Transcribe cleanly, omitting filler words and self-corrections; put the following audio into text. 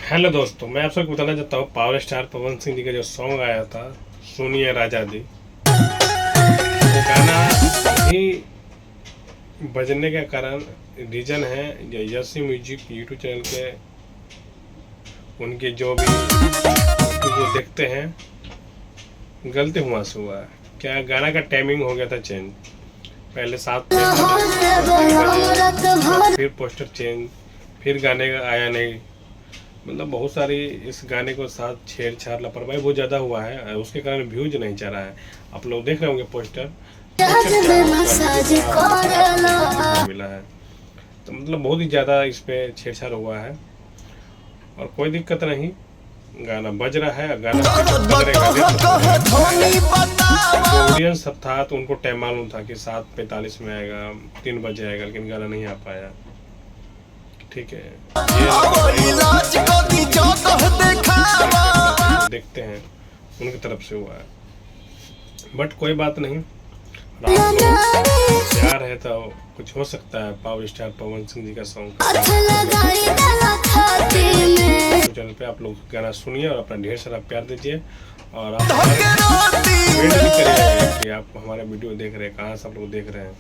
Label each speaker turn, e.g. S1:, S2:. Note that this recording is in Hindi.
S1: हेलो दोस्तों, मैं आप सबको बताना चाहता हूँ पावर स्टार पवन सिंह जी का जो सॉन्ग आया था सुनिए राजा दी, वो गाना ही बजने का कारण रीज़न है यसी म्यूजिक यूट्यूब चैनल के उनके जो भी वो देखते हैं गलती हुआ से हुआ है। क्या गाना का टाइमिंग हो गया था चेंज, पहले 7 फिर पोस्टर चेंज, फिर गाने का आया नहीं। मतलब बहुत सारी इस गाने को साथ छेड़छाड़ लापरवाही बहुत ज़्यादा हुआ है, उसके कारण व्यूज नहीं जा रहा है। आप लोग देख रहे होंगे पोस्टर मिला है, तो मतलब बहुत ही ज़्यादा इस पे छेड़छाड़ हुआ है और कोई दिक्कत नहीं, गाना बज रहा है। गाना ऑडियंस सब था तो उनको टाइम मालूम था कि 7:45 में आएगा, 3 बजे आएगा, लेकिन गाना नहीं आ पाया। ठीक है, देखते हैं उनकी तरफ से हुआ है, बट कोई बात नहीं। प्यार है तो कुछ हो सकता है। पावर स्टार पवन सिंह जी का सॉन्ग चैनल पे आप लोग गाना सुनिए और अपना ढेर सारा प्यार दीजिए और आप वेट भी करिए कि आप हमारा वीडियो देख रहे हैं, कहाँ से आप लोग देख रहे हैं।